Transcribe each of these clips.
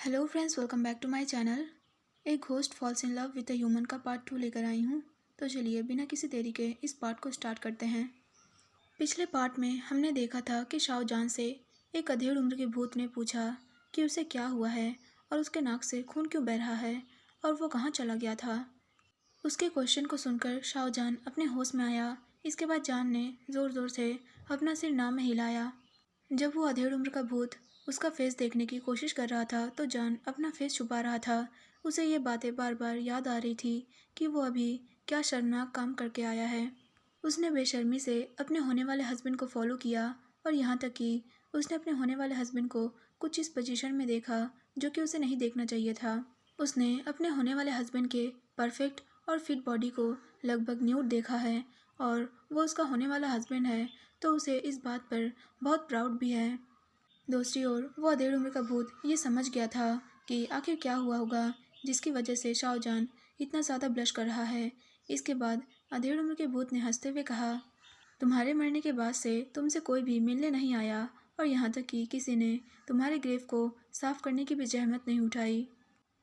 Hello friends, welcome back to my channel. एक host falls in love with a human का part 2 लेकर आई हूँ। तो चलिए बिना किसी देरी के इस पार्ट को स्टार्ट करते हैं। पिछले पार्ट में हमने देखा था कि शाहजहां से एक अधेड़ उम्र के भूत ने पूछा कि उसे क्या हुआ है और उसके नाक से खून क्यों बह रहा है और वो कहाँ चला गया था। उसके क्वेश्चन को सुनकर शाहजहां अपने होश में आया। इसके बाद जान ने ज़ोर ज़ोर से अपना सिर ना में हिलाया। जब वो अधेड़ उम्र का भूत उसका फेस देखने की कोशिश कर रहा था तो जान अपना फेस छुपा रहा था। उसे ये बातें बार बार याद आ रही थी कि वो अभी क्या शर्मनाक काम करके आया है। उसने बेशर्मी से अपने होने वाले हस्बैंड को फॉलो किया और यहाँ तक कि उसने अपने होने वाले हस्बैंड को कुछ इस पोजीशन में देखा जो कि उसे नहीं देखना चाहिए था। उसने अपने होने वाले हस्बैंड के परफेक्ट और फिट बॉडी को लगभग न्यूड देखा है और वो उसका होने वाला हस्बैंड है तो उसे इस बात पर बहुत प्राउड भी है। दूसरी ओर वो अधेड़ उम्र का भूत ये समझ गया था कि आखिर क्या हुआ होगा जिसकी वजह से शाहजहां इतना ज़्यादा ब्लश कर रहा है। इसके बाद अधेड़ उम्र के भूत ने हंसते हुए कहा, तुम्हारे मरने के बाद से तुमसे कोई भी मिलने नहीं आया और यहाँ तक कि किसी ने तुम्हारे ग्रेव को साफ करने की भी जहमत नहीं उठाई।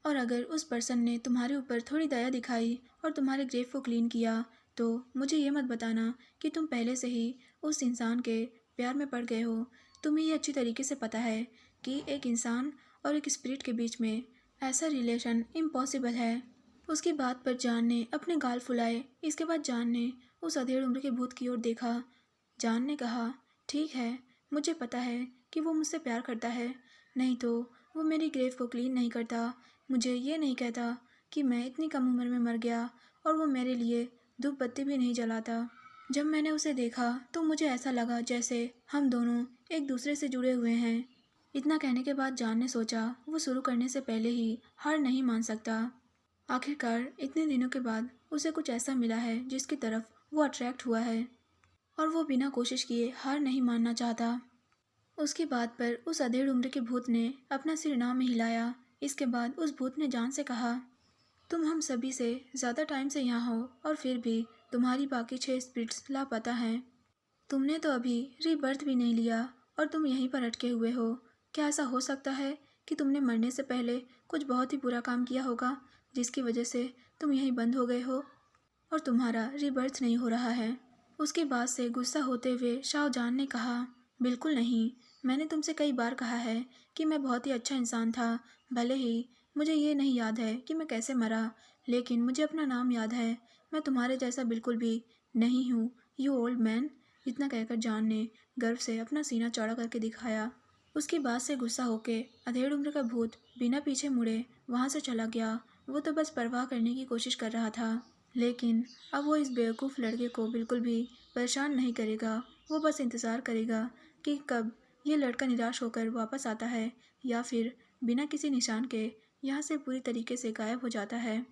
और अगर उस पर्सन ने तुम्हारे ऊपर थोड़ी दया दिखाई और तुम्हारे ग्रेव को क्लीन किया तो मुझे ये मत बताना कि तुम पहले से ही उस इंसान के प्यार में पड़ गए हो। तुम्हें ये अच्छी तरीके से पता है कि एक इंसान और एक स्पिरिट के बीच में ऐसा रिलेशन इम्पॉसिबल है। उसकी बात पर जान ने अपने गाल फुलाए। इसके बाद जान ने उस अधेड़ उम्र के भूत की ओर देखा। जान ने कहा, ठीक है, मुझे पता है कि वो मुझसे प्यार करता है, नहीं तो वो मेरी ग्रेव को क्लीन नहीं करता, मुझे ये नहीं कहता कि मैं इतनी कम उम्र में मर गया और वो मेरे लिए धूप बत्ती भी नहीं जलाता। जब मैंने उसे देखा तो मुझे ऐसा लगा जैसे हम दोनों एक दूसरे से जुड़े हुए हैं। इतना कहने के बाद जान ने सोचा वो शुरू करने से पहले ही हार नहीं मान सकता। आखिरकार इतने दिनों के बाद उसे कुछ ऐसा मिला है जिसकी तरफ वो अट्रैक्ट हुआ है और वो बिना कोशिश किए हार नहीं मानना चाहता। उसकी बात पर उस अधेड़ उम्र के भूत ने अपना सिर ना में हिलाया। इसके बाद उस भूत ने जान से कहा, तुम हम सभी से ज़्यादा टाइम से यहाँ हो और फिर भी तुम्हारी बाकी 6 स्पिरिट्स लापता हैं। तुमने तो अभी रीबर्थ भी नहीं लिया और तुम यहीं पर अटके हुए हो। क्या ऐसा हो सकता है कि तुमने मरने से पहले कुछ बहुत ही बुरा काम किया होगा जिसकी वजह से तुम यहीं बंद हो गए हो और तुम्हारा रीबर्थ नहीं हो रहा है। उसकी बात से गुस्सा होते हुए शाहजहां ने कहा, बिल्कुल नहीं, मैंने तुमसे कई बार कहा है कि मैं बहुत ही अच्छा इंसान था। भले ही मुझे ये नहीं याद है कि मैं कैसे मरा, लेकिन मुझे अपना नाम याद है। मैं तुम्हारे जैसा बिल्कुल भी नहीं हूँ, यू ओल्ड मैन। इतना कहकर जान ने गर्व से अपना सीना चौड़ा करके दिखाया। उसकी बात से गुस्सा होके अधेड़ उम्र का भूत बिना पीछे मुड़े वहाँ से चला गया। वो तो बस परवाह करने की कोशिश कर रहा था, लेकिन अब वो इस बेवकूफ़ लड़के को बिल्कुल भी परेशान नहीं करेगा। वो बस इंतज़ार करेगा कि कब ये लड़का निराश होकर वापस आता है या फिर बिना किसी निशान के यहाँ से पूरी तरीके से गायब हो जाता है।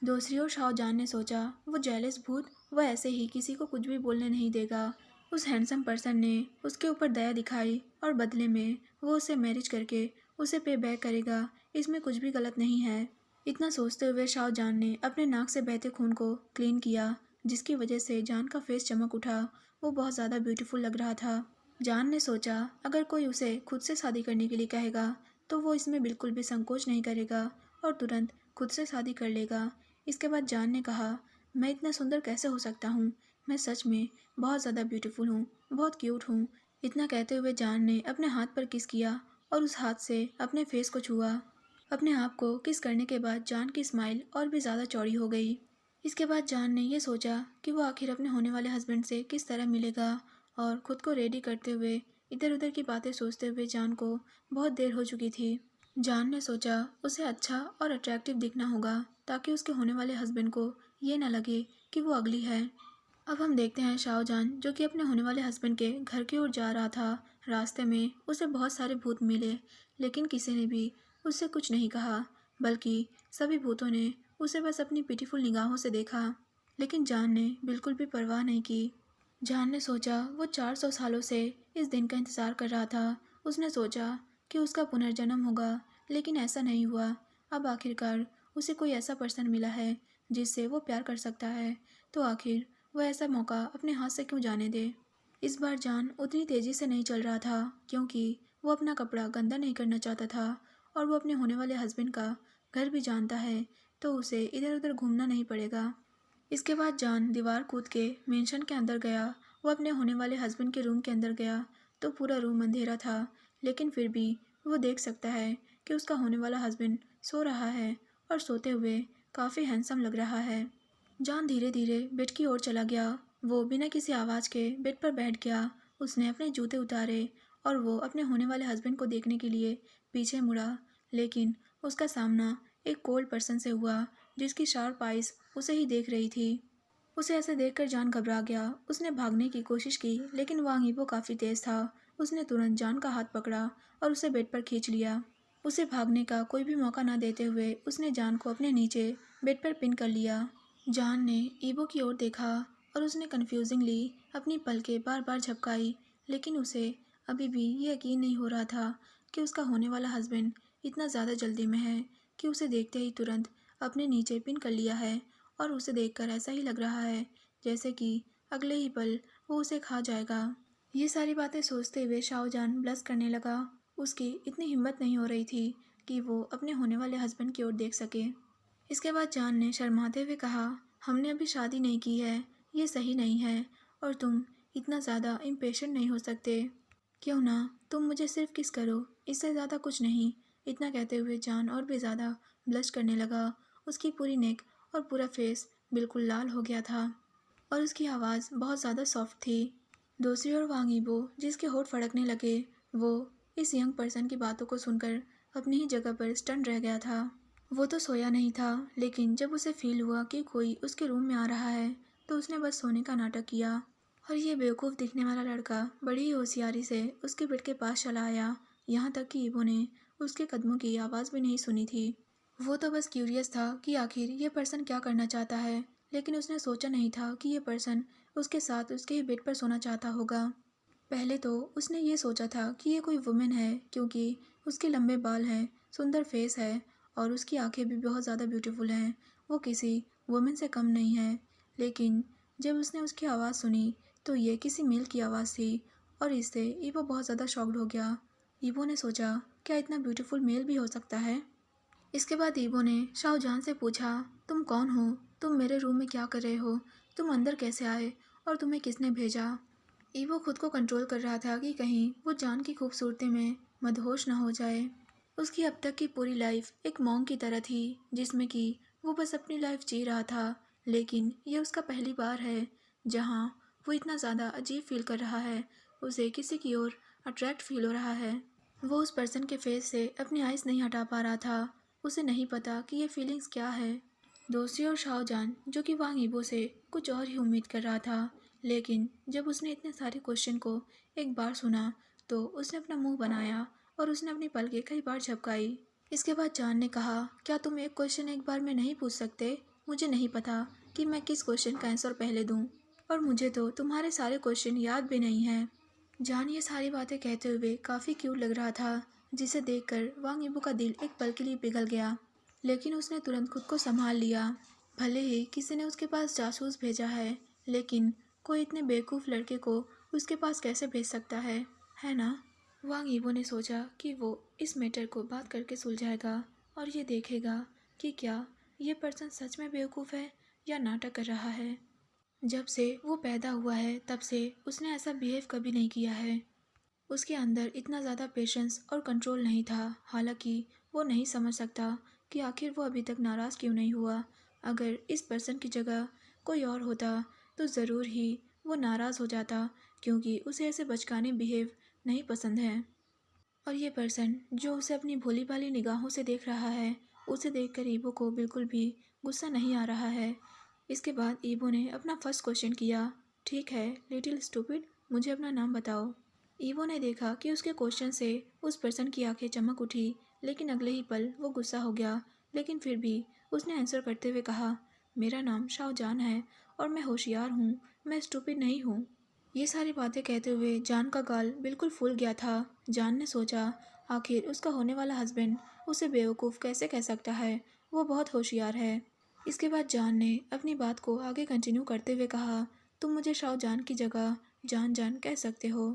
दूसरी ओर शाहजहां ने सोचा वो जेलस भूत वो ऐसे ही किसी को कुछ भी बोलने नहीं देगा। उस हैंडसम पर्सन ने उसके ऊपर दया दिखाई और बदले में वो उसे मैरिज करके उसे पे बैक करेगा। इसमें कुछ भी गलत नहीं है। इतना सोचते हुए शाहजहां ने अपने नाक से बहते खून को क्लीन किया जिसकी वजह से जान का फेस चमक उठा। वो बहुत ज़्यादा ब्यूटीफुल लग रहा था। जान ने सोचा अगर कोई उसे खुद से शादी करने के लिए कहेगा तो वो इसमें बिल्कुल भी संकोच नहीं करेगा और तुरंत खुद से शादी कर लेगा। इसके बाद जान ने कहा, मैं इतना सुंदर कैसे हो सकता हूँ, मैं सच में बहुत ज़्यादा ब्यूटीफुल हूँ, बहुत क्यूट हूँ। इतना कहते हुए जान ने अपने हाथ पर किस किया और उस हाथ से अपने फेस को छुआ। अपने आप को किस करने के बाद जान की स्माइल और भी ज़्यादा चौड़ी हो गई। इसके बाद जान ने यह सोचा कि वो आखिर अपने होने वाले हस्बैंड से किस तरह मिलेगा और खुद को रेडी करते हुए इधर उधर की बातें सोचते हुए जान को बहुत देर हो चुकी थी। जान ने सोचा उसे अच्छा और अट्रैक्टिव दिखना होगा ताकि उसके होने वाले हस्बैंड को ये ना लगे कि वो अगली है। अब हम देखते हैं शाहजहां जो कि अपने होने वाले हस्बैंड के घर की ओर जा रहा था। रास्ते में उसे बहुत सारे भूत मिले लेकिन किसी ने भी उससे कुछ नहीं कहा, बल्कि सभी भूतों ने उसे बस अपनी पिटीफुल निगाहों से देखा। लेकिन जान ने बिल्कुल भी परवाह नहीं की। जान ने सोचा वो 400 सालों से इस दिन का इंतज़ार कर रहा था। उसने सोचा कि उसका पुनर्जन्म होगा, लेकिन ऐसा नहीं हुआ। अब आखिरकार उसे कोई ऐसा पर्सन मिला है जिससे वो प्यार कर सकता है, तो आखिर वो ऐसा मौका अपने हाथ से क्यों जाने दे। इस बार जान उतनी तेज़ी से नहीं चल रहा था क्योंकि वो अपना कपड़ा गंदा नहीं करना चाहता था और वो अपने होने वाले हस्बैंड का घर भी जानता है, तो उसे इधर उधर घूमना नहीं पड़ेगा। इसके बाद जान दीवार कूद के मेंशन के अंदर गया। वो अपने होने वाले हस्बैंड के रूम के अंदर गया तो पूरा रूम अंधेरा था, लेकिन फिर भी वो देख सकता है कि उसका होने वाला हस्बैंड सो रहा है और सोते हुए काफ़ी हैंडसम लग रहा है। जॉन धीरे धीरे बेड की ओर चला गया। वो बिना किसी आवाज़ के बेड पर बैठ गया। उसने अपने जूते उतारे और वो अपने होने वाले हस्बैंड को देखने के लिए पीछे मुड़ा, लेकिन उसका सामना एक कोल्ड पर्सन से हुआ जिसकी शार्प आइज उसे ही देख रही थी। उसे ऐसे देखकर जान घबरा गया। उसने भागने की कोशिश की, लेकिन वांग यीबो काफ़ी तेज था। उसने तुरंत जान का हाथ पकड़ा और उसे बेड पर खींच लिया। उसे भागने का कोई भी मौका न देते हुए उसने जान को अपने नीचे बेड पर पिन कर लिया। जान ने ईबो की ओर देखा और उसने कन्फ्यूजिंगली अपनी पलकें बार बार झपकाई, लेकिन उसे अभी भी ये यकीन नहीं हो रहा था कि उसका होने वाला हस्बैंड इतना ज़्यादा जल्दी में है कि उसे देखते ही तुरंत अपने नीचे पिन कर लिया है। और उसे देखकर ऐसा ही लग रहा है जैसे कि अगले ही पल वो उसे खा जाएगा। ये सारी बातें सोचते हुए शाओजान ब्लश करने लगा। उसकी इतनी हिम्मत नहीं हो रही थी कि वो अपने होने वाले हस्बैंड की ओर देख सके। इसके बाद जान ने शर्माते हुए कहा, हमने अभी शादी नहीं की है, ये सही नहीं है और तुम इतना ज़्यादा इम्पेशेंट नहीं हो सकते। क्यों ना तुम मुझे सिर्फ किस करो, इससे ज़्यादा कुछ नहीं। इतना कहते हुए जान और भी ज़्यादा ब्लश करने लगा। उसकी पूरी नेक और पूरा फेस बिल्कुल लाल हो गया था और उसकी आवाज़ बहुत ज़्यादा सॉफ्ट थी। दूसरी ओर वांग यीबो जिसके होठ फड़कने लगे, वो इस यंग पर्सन की बातों को सुनकर अपनी ही जगह पर स्टन रह गया था। वो तो सोया नहीं था, लेकिन जब उसे फील हुआ कि कोई उसके रूम में आ रहा है तो उसने बस सोने का नाटक किया। और ये बेवकूफ़ दिखने वाला लड़का बड़ी ही होशियारी से उसके बेड के पास चला आया, यहाँ तक कि ईबो ने उसके कदमों की आवाज़ भी नहीं सुनी थी। वो तो बस क्यूरियस था कि आखिर ये पर्सन क्या करना चाहता है, लेकिन उसने सोचा नहीं था कि ये पर्सन उसके साथ उसके ही बेड पर सोना चाहता होगा। पहले तो उसने ये सोचा था कि ये कोई वुमेन है, क्योंकि उसके लंबे बाल हैं, सुंदर फेस है और उसकी आंखें भी बहुत ज़्यादा ब्यूटीफुल हैं। वो किसी वुमेन से कम नहीं है। लेकिन जब उसने उसकी आवाज़ सुनी तो ये किसी मेल की आवाज़ थी और इससे ईवो बहुत ज़्यादा शॉक्ड हो गया। ईवो ने सोचा, क्या इतना ब्यूटीफुल मेल भी हो सकता है। इसके बाद ईवो ने शाओजान से पूछा, तुम कौन हो? तुम मेरे रूम में क्या कर रहे हो? तुम अंदर कैसे आए और तुम्हें किसने भेजा? ईवो खुद को कंट्रोल कर रहा था कि कहीं वो जान की खूबसूरती में मदहोश न हो जाए। उसकी अब तक की पूरी लाइफ एक मॉन्क की तरह थी, जिसमें कि वो बस अपनी लाइफ जी रहा था, लेकिन ये उसका पहली बार है जहाँ वो इतना ज़्यादा अजीब फील कर रहा है। उसे किसी की ओर अट्रैक्ट फील हो रहा है। वो उस पर्सन के फेस से अपनी आइज़ नहीं हटा पा रहा था। उसे नहीं पता कि ये फीलिंग्स क्या है। दूसरी ओर शाओजान, जो कि वांग यीबो से कुछ और ही उम्मीद कर रहा था, लेकिन जब उसने इतने सारे क्वेश्चन को एक बार सुना तो उसने अपना मुंह बनाया और उसने अपनी पलकें कई बार झपकाई। इसके बाद जान ने कहा, क्या तुम एक क्वेश्चन एक बार में नहीं पूछ सकते? मुझे नहीं पता कि मैं किस क्वेश्चन का आंसर पहले दूं, और मुझे तो तुम्हारे सारे क्वेश्चन याद भी नहीं हैं। जान ये सारी बातें कहते हुए काफ़ी क्यूट लग रहा था, जिसे देखकर वांग यीबो का दिल एक पल के लिए पिघल गया, लेकिन उसने तुरंत खुद को संभाल लिया। भले ही किसी ने उसके पास जासूस भेजा है, लेकिन कोई इतने बेवकूफ़ लड़के को उसके पास कैसे भेज सकता है ना? वांग यीबो ने सोचा कि वो इस मैटर को बात करके सुलझाएगा और ये देखेगा कि क्या ये पर्सन सच में बेवकूफ़ है या नाटक कर रहा है। जब से वो पैदा हुआ है तब से उसने ऐसा बिहेव कभी नहीं किया है। उसके अंदर इतना ज़्यादा पेशेंस और कंट्रोल नहीं था। हालांकि वो नहीं समझ सकता कि आखिर वो अभी तक नाराज़ क्यों नहीं हुआ। अगर इस पर्सन की जगह कोई और होता तो ज़रूर ही वो नाराज़ हो जाता, क्योंकि उसे ऐसे बचकाने बिहेव नहीं पसंद है। और ये पर्सन जो उसे अपनी भोली भाली निगाहों से देख रहा है, उसे देखकर ईबो को बिल्कुल भी गुस्सा नहीं आ रहा है। इसके बाद ईबो ने अपना फर्स्ट क्वेश्चन किया, ठीक है लिटिल स्टूपिड, मुझे अपना नाम बताओ। ईबो ने देखा कि उसके क्वेश्चन से उस पर्सन की आंखें चमक उठी, लेकिन अगले ही पल वो गुस्सा हो गया। लेकिन फिर भी उसने आंसर करते हुए कहा, मेरा नाम शाओजान है और मैं होशियार हूँ, मैं स्टूपिड नहीं हूँ। ये सारी बातें कहते हुए जान का गाल बिल्कुल फूल गया था। जान ने सोचा, आखिर उसका होने वाला हस्बैंड उसे बेवकूफ़ कैसे कह सकता है, वो बहुत होशियार है। इसके बाद जान ने अपनी बात को आगे कंटिन्यू करते हुए कहा, तुम मुझे शाओजान की जगह जान जान कह सकते हो।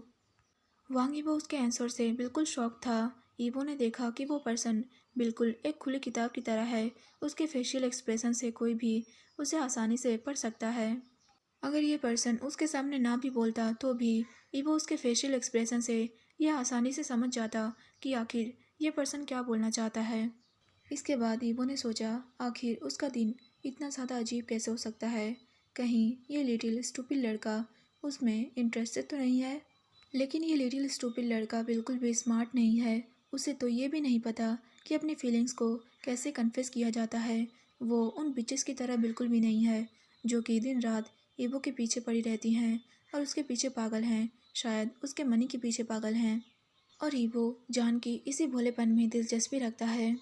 वांग यीबो उसके आंसर से बिल्कुल शॉक था। ईबो ने देखा कि वो पर्सन बिल्कुल एक खुली किताब की तरह है। उसके फेशियल एक्सप्रेशन से कोई भी उसे आसानी से पढ़ सकता है। अगर ये पर्सन उसके सामने ना भी बोलता तो भी ईवो उसके फेशियल एक्सप्रेशन से यह आसानी से समझ जाता कि आखिर ये पर्सन क्या बोलना चाहता है। इसके बाद ईवो ने सोचा, आखिर उसका दिन इतना ज़्यादा अजीब कैसे हो सकता है। कहीं ये लिटिल स्टूपिड लड़का उसमें इंटरेस्टेड तो नहीं है। लेकिन ये लिटिल स्टूपिड लड़का बिल्कुल भी स्मार्ट नहीं है। उसे तो ये भी नहीं पता कि अपनी फीलिंग्स को कैसे कन्फेस किया जाता है। वो उन बिचेस की तरह बिल्कुल भी नहीं है जो कि दिन रात ईवो के पीछे पड़ी रहती हैं और उसके पीछे पागल हैं, शायद उसके मनी के पीछे पागल हैं। और ईवो जान की इसी भोलेपन में दिलचस्पी रखता है।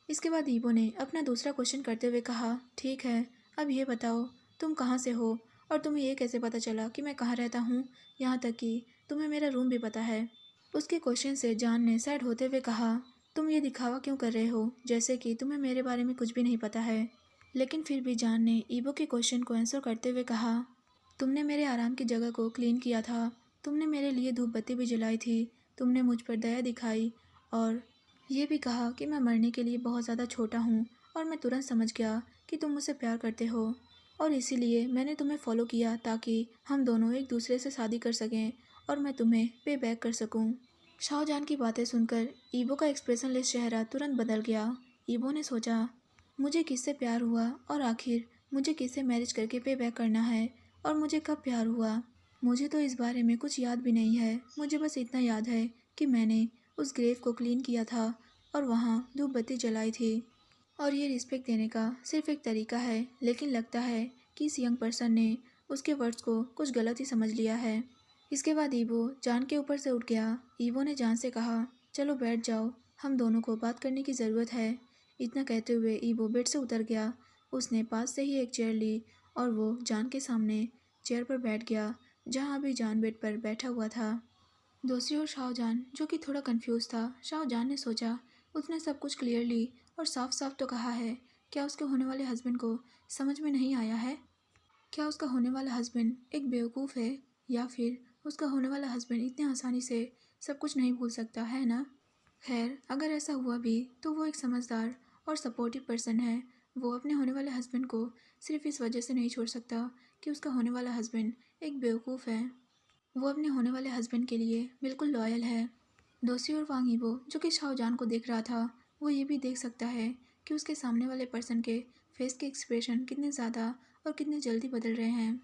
इसके बाद ईवो ने अपना दूसरा क्वेश्चन करते हुए कहा, ठीक है, अब ये बताओ तुम कहाँ से हो और तुम्हें ये कैसे पता चला कि मैं कहाँ रहता हूँ, यहाँ तक कि तुम्हें मेरा रूम भी पता है। उसके क्वेश्चन से जान ने सैड होते हुए कहा, तुम ये दिखावा क्यों कर रहे हो जैसे कि तुम्हें मेरे बारे में कुछ भी नहीं पता है। लेकिन फिर भी जान ने ईवो के क्वेश्चन को आंसर करते हुए कहा, तुमने मेरे आराम की जगह को क्लीन किया था, तुमने मेरे लिए धूप बत्ती भी जलाई थी, तुमने मुझ पर दया दिखाई और ये भी कहा कि मैं मरने के लिए बहुत ज़्यादा छोटा हूँ। और मैं तुरंत समझ गया कि तुम मुझसे प्यार करते हो और इसीलिए मैंने तुम्हें फॉलो किया ताकि हम दोनों एक दूसरे से शादी कर सकें और मैं तुम्हें पे बैक कर सकूं। शाहजहान की बातें सुनकर ईवो का एक्सप्रेशनलेस चेहरा तुरंत बदल गया। ईवो ने सोचा, मुझे किससे प्यार हुआ और आखिर मुझे किससे मैरिज करके पे बैक करना है और मुझे कब प्यार हुआ। मुझे तो इस बारे में कुछ याद भी नहीं है। मुझे बस इतना याद है कि मैंने उस ग्रेव को क्लीन किया था और वहाँ धूप बत्ती जलाई थी। और ये रिस्पेक्ट देने का सिर्फ एक तरीका है, लेकिन लगता है कि इस यंग पर्सन ने उसके वर्ड्स को कुछ गलत ही समझ लिया है। इसके बाद ईवो जान के ऊपर से उठ गया। ईवो ने जान से कहा, चलो बैठ जाओ, हम दोनों को बात करने की ज़रूरत है। इतना कहते हुए ईवो बेड से उतर गया। उसने पास से ही एक चेयर ली और वो जान के सामने चेयर पर बैठ गया जहाँ अभी जान बेड पर बैठा हुआ था। दूसरी ओर शाहजहान जो कि थोड़ा कंफ्यूज था। शाहजहान ने सोचा, उसने सब कुछ क्लियरली और साफ साफ तो कहा है, क्या उसके होने वाले हस्बैंड को समझ में नहीं आया है? क्या उसका होने वाला हस्बैंड एक बेवकूफ़ है या फिर उसका होने वाला हस्बैंड इतने आसानी से सब कुछ नहीं भूल सकता है ना? खैर, अगर ऐसा हुआ भी तो वो एक समझदार और सपोर्टिव पर्सन है। वो अपने होने वाले हस्बैंड को सिर्फ इस वजह से नहीं छोड़ सकता कि उसका होने वाला हस्बैंड एक बेवकूफ़ है। वो अपने होने वाले हस्बैंड के लिए बिल्कुल लॉयल है। दूसरी ओर वांग यीबो जो कि शाओजान को देख रहा था, वो ये भी देख सकता है कि उसके सामने वाले पर्सन के फेस के एक्सप्रेशन कितने ज़्यादा और कितने जल्दी बदल रहे हैं।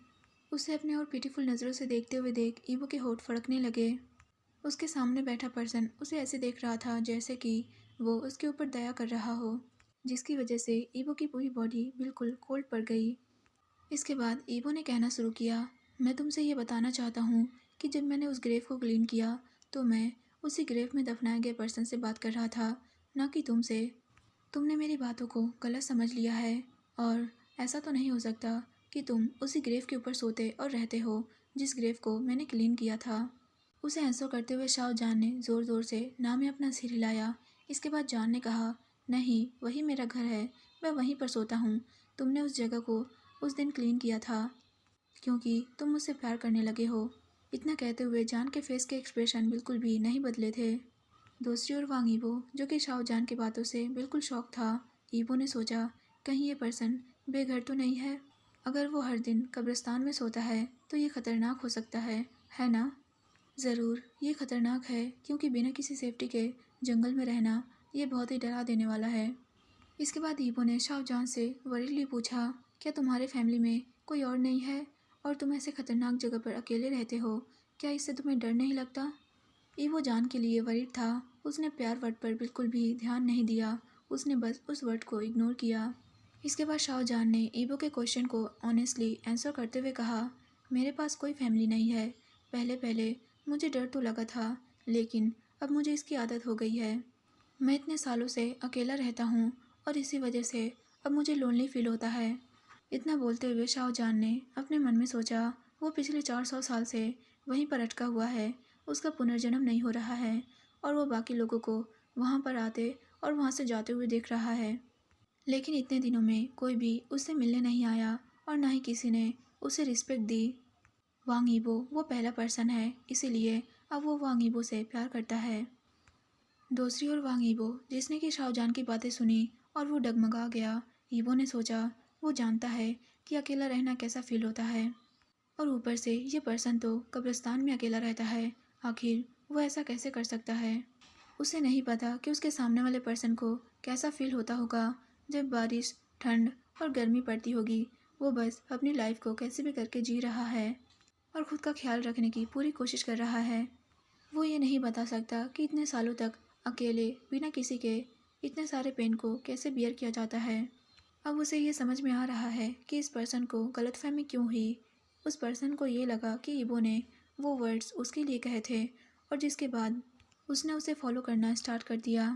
उसे अपने और पिटीफुल नज़रों से देखते हुए देख ईवो के होठ फड़कने लगे। उसके सामने बैठा पर्सन उसे ऐसे देख रहा था जैसे कि वो उसके ऊपर दया कर रहा हो, जिसकी वजह से ईवो की पूरी बॉडी बिल्कुल कोल्ड पड़ गई। इसके बाद ईवो ने कहना शुरू किया, मैं तुमसे ये बताना चाहता हूँ कि जब मैंने उस ग्रेव को क्लीन किया तो मैं उसी ग्रेव में दफनाए गए पर्सन से बात कर रहा था, ना कि तुमसे। तुमने मेरी बातों को गलत समझ लिया है और ऐसा तो नहीं हो सकता कि तुम उसी ग्रेव के ऊपर सोते और रहते हो जिस ग्रेव को मैंने क्लीन किया था। उसे आंसर करते हुए शाओ जान ने ज़ोर ज़ोर से ना में अपना सिर हिलाया। इसके बाद जान ने कहा, नहीं, वही मेरा घर है, मैं वहीं पर सोता हूँ। तुमने उस जगह को उस दिन क्लीन किया था क्योंकि तुम मुझसे प्यार करने लगे हो। इतना कहते हुए जान के फेस के एक्सप्रेशन बिल्कुल भी नहीं बदले थे। दूसरी ओर वांग ईवो जो कि शाओ जान की बातों से बिल्कुल शॉक था। ईवो ने सोचा, कहीं ये पर्सन बेघर तो नहीं है? अगर वो हर दिन कब्रिस्तान में सोता है तो ये खतरनाक हो सकता है ना? ज़रूर, ये खतरनाक है क्योंकि बिना किसी सेफ्टी के जंगल में रहना ये बहुत ही डरा देने वाला है। इसके बाद ईवो ने शाहजहां से वरीडली पूछा, क्या तुम्हारे फैमिली में कोई और नहीं है और तुम ऐसे खतरनाक जगह पर अकेले रहते हो? क्या इससे तुम्हें डर नहीं लगता? ईवो जान के लिए वरीड था। उसने प्यार वर्ड पर बिल्कुल भी ध्यान नहीं दिया। उसने बस उस वर्ड को इग्नोर किया। इसके बाद शाहजहां ने ईवो के क्वेश्चन को ऑनेस्टली आंसर करते हुए कहा, मेरे पास कोई फैमिली नहीं है। पहले पहले मुझे डर तो लगा था, लेकिन अब मुझे इसकी आदत हो गई है। मैं इतने सालों से अकेला रहता हूँ और इसी वजह से अब मुझे लोनली फील होता है। इतना बोलते हुए शाहजहां ने अपने मन में सोचा, वो पिछले 400 साल से वहीं पर अटका हुआ है, उसका पुनर्जन्म नहीं हो रहा है और वो बाकी लोगों को वहाँ पर आते और वहाँ से जाते हुए देख रहा है। लेकिन इतने दिनों में कोई भी उससे मिलने नहीं आया और ना ही किसी ने उसे रिस्पेक्ट दी। वांग यीबो वो पहला पर्सन है, इसीलिए अब वो वांग यीबो से प्यार करता है। दूसरी ओर वांग ईबो, जिसने कि शाओजान की बातें सुनी और वो डगमगा गया। ईबो ने सोचा, वो जानता है कि अकेला रहना कैसा फील होता है, और ऊपर से ये पर्सन तो कब्रिस्तान में अकेला रहता है। आखिर वो ऐसा कैसे कर सकता है? उसे नहीं पता कि उसके सामने वाले पर्सन को कैसा फील होता होगा जब बारिश, ठंड और गर्मी पड़ती होगी। वो बस अपनी लाइफ को कैसे भी करके जी रहा है और खुद का ख्याल रखने की पूरी कोशिश कर रहा है। वो ये नहीं बता सकता कि इतने सालों तक अकेले बिना किसी के इतने सारे पेन को कैसे बियर किया जाता है। अब उसे ये समझ में आ रहा है कि इस पर्सन को गलतफहमी क्यों हुई। उस पर्सन को ये लगा कि ईबो ने वो वर्ड्स उसके लिए कहे थे, और जिसके बाद उसने उसे फॉलो करना स्टार्ट कर दिया।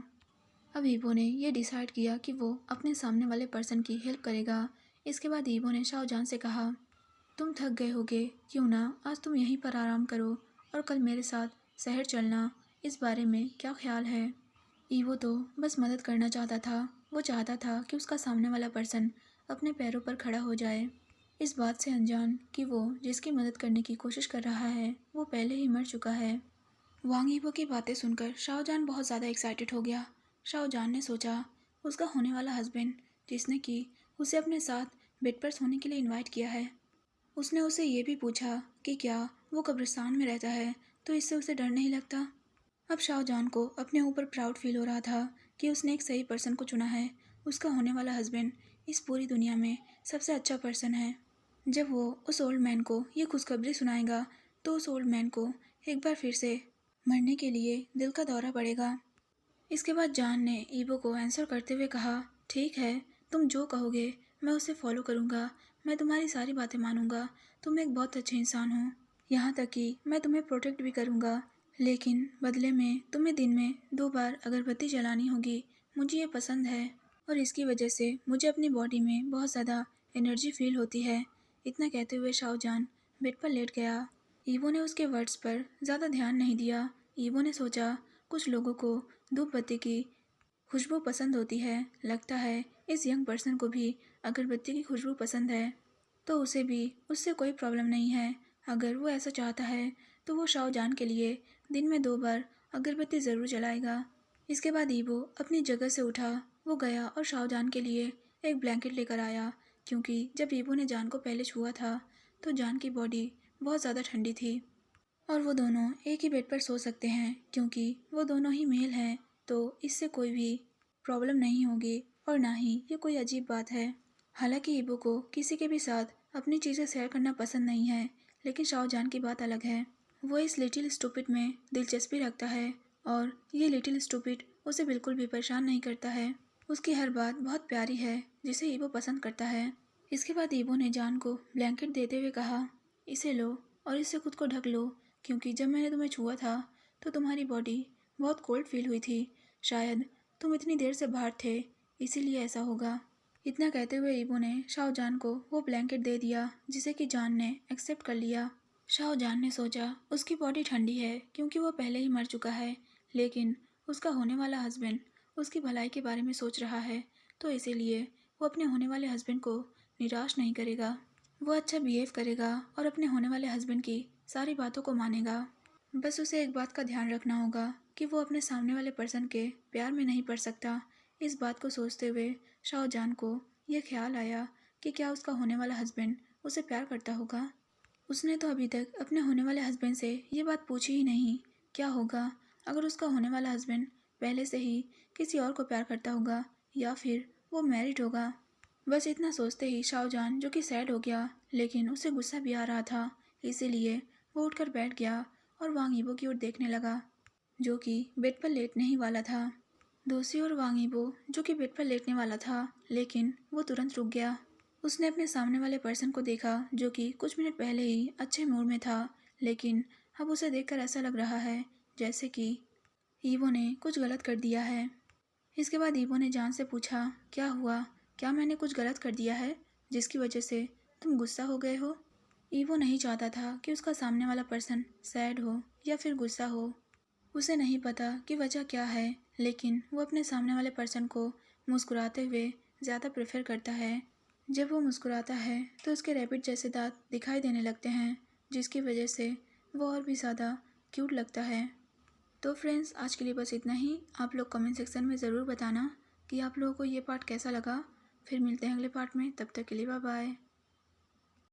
अब ईबो ने ये डिसाइड किया कि वो अपने सामने वाले पर्सन की हेल्प करेगा। इसके बाद ईबो ने शाओजान से कहा, तुम थक गए होगे, क्यों ना आज तुम यहीं पर आराम करो और कल मेरे साथ शहर चलना। इस बारे में क्या ख्याल है? ईवो तो बस मदद करना चाहता था। वो चाहता था कि उसका सामने वाला पर्सन अपने पैरों पर खड़ा हो जाए, इस बात से अनजान कि वो जिसकी मदद करने की कोशिश कर रहा है वो पहले ही मर चुका है। वांग ईवो की बातें सुनकर शाओजान बहुत ज़्यादा एक्साइटेड हो गया। शाओजान ने सोचा, उसका होने वाला हस्बैंड जिसने कि उसे अपने साथ बेड पर सोने के लिए इनवाइट किया है, उसने उसे ये भी पूछा कि क्या वो कब्रिस्तान में रहता है, तो इससे उसे डर नहीं लगता। अब शाहजहान को अपने ऊपर प्राउड फील हो रहा था कि उसने एक सही पर्सन को चुना है। उसका होने वाला हस्बैंड इस पूरी दुनिया में सबसे अच्छा पर्सन है। जब वो उस ओल्ड मैन को ये खुशखबरी सुनाएगा तो उस ओल्ड मैन को एक बार फिर से मरने के लिए दिल का दौरा पड़ेगा। इसके बाद जान ने ईबो को आंसर करते हुए कहा, ठीक है, तुम जो कहोगे मैं उसे फॉलो करूँगा। मैं तुम्हारी सारी बातें मानूंगा। तुम एक बहुत अच्छे इंसान हो, यहाँ तक कि मैं तुम्हें प्रोटेक्ट भी करूँगा। लेकिन बदले में तुम्हें दिन में 2 बार अगरबत्ती जलानी होगी। मुझे ये पसंद है और इसकी वजह से मुझे अपनी बॉडी में बहुत ज़्यादा एनर्जी फील होती है। इतना कहते हुए शाहजहान बेड पर लेट गया। ईवो ने उसके वर्ड्स पर ज़्यादा ध्यान नहीं दिया। ईवो ने सोचा, कुछ लोगों को धूप बत्ती की खुशबू पसंद होती है। लगता है इस यंग पर्सन को भी अगरबत्ती की खुशबू पसंद है, तो उसे भी उससे कोई प्रॉब्लम नहीं है। अगर वो ऐसा चाहता है तो वो शाहजहान के लिए दिन में 2 बार अगरबत्ती ज़रूर जलाएगा। इसके बाद ईबो अपनी जगह से उठा। वो गया और शाहजहान के लिए एक ब्लैंकेट लेकर आया, क्योंकि जब ईबो ने जान को पहले छुआ था तो जान की बॉडी बहुत ज़्यादा ठंडी थी और वो दोनों एक ही बेड पर सो सकते हैं, क्योंकि वो दोनों ही मेल हैं। तो इससे कोई भी प्रॉब्लम नहीं होगी और ना ही ये कोई अजीब बात है। हालांकि ईबो को किसी के भी साथ अपनी चीज़ें शेयर करना पसंद नहीं है, लेकिन शाहजहान की बात अलग है। वो इस लिटिल स्टूपिड में दिलचस्पी रखता है और ये लिटिल स्टूपिड उसे बिल्कुल भी परेशान नहीं करता है। उसकी हर बात बहुत प्यारी है जिसे ईबो पसंद करता है। इसके बाद ईबो ने जान को ब्लैंकेट देते हुए कहा, इसे लो और इससे खुद को ढक लो, क्योंकि जब मैंने तुम्हें छुआ था तो तुम्हारी बॉडी बहुत कोल्ड फील हुई थी। शायद तुम इतनी देर से बाहर थे, इसीलिए ऐसा होगा। इतना कहते हुए ईबो ने शाहजहान को वो ब्लैंकेट दे दिया, जिसे कि जान ने एक्सेप्ट कर लिया। शाहजहान ने सोचा, उसकी बॉडी ठंडी है क्योंकि वो पहले ही मर चुका है, लेकिन उसका होने वाला हस्बैंड उसकी भलाई के बारे में सोच रहा है, तो इसीलिए वो अपने होने वाले हस्बैंड को निराश नहीं करेगा। वो अच्छा बिहेव करेगा और अपने होने वाले हस्बैंड की सारी बातों को मानेगा। बस उसे एक बात का ध्यान रखना होगा कि वो अपने सामने वाले पर्सन के प्यार में नहीं पड़ सकता। इस बात को सोचते हुए शाहजहान को यह ख्याल आया कि क्या उसका होने वाला हस्बैंड उसे प्यार करता होगा। उसने तो अभी तक अपने होने वाले हस्बैंड से ये बात पूछी ही नहीं। क्या होगा अगर उसका होने वाला हस्बैंड पहले से ही किसी और को प्यार करता होगा, या फिर वो मैरिड होगा। बस इतना सोचते ही शाहजहान, जो कि सैड हो गया, लेकिन उसे गुस्सा भी आ रहा था, इसीलिए वो उठकर बैठ गया और वांग ईबो की ओर देखने लगा, जो कि बेड पर लेटने ही वाला था। दूसरी ओर वांग ईबो, जो कि बेड पर लेटने वाला था, लेकिन वो तुरंत रुक गया। उसने अपने सामने वाले पर्सन को देखा, जो कि कुछ मिनट पहले ही अच्छे मूड में था, लेकिन अब उसे देखकर ऐसा लग रहा है जैसे कि ईबो ने कुछ गलत कर दिया है। इसके बाद ईबो ने जान से पूछा, क्या हुआ? क्या मैंने कुछ गलत कर दिया है जिसकी वजह से तुम गुस्सा हो गए हो? ईवो नहीं चाहता था कि उसका सामने वाला पर्सन सैड हो या फिर गुस्सा हो। उसे नहीं पता कि वजह क्या है, लेकिन वो अपने सामने वाले पर्सन को मुस्कुराते हुए ज़्यादा प्रेफर करता है। जब वो मुस्कुराता है तो उसके रैबिट जैसे दांत दिखाई देने लगते हैं, जिसकी वजह से वो और भी ज़्यादा क्यूट लगता है। तो फ्रेंड्स, आज के लिए बस इतना ही। आप लोग कमेंट सेक्शन में ज़रूर बताना कि आप लोगों को ये पार्ट कैसा लगा। फिर मिलते हैं अगले पार्ट में, तब तक के लिए बाय बाय।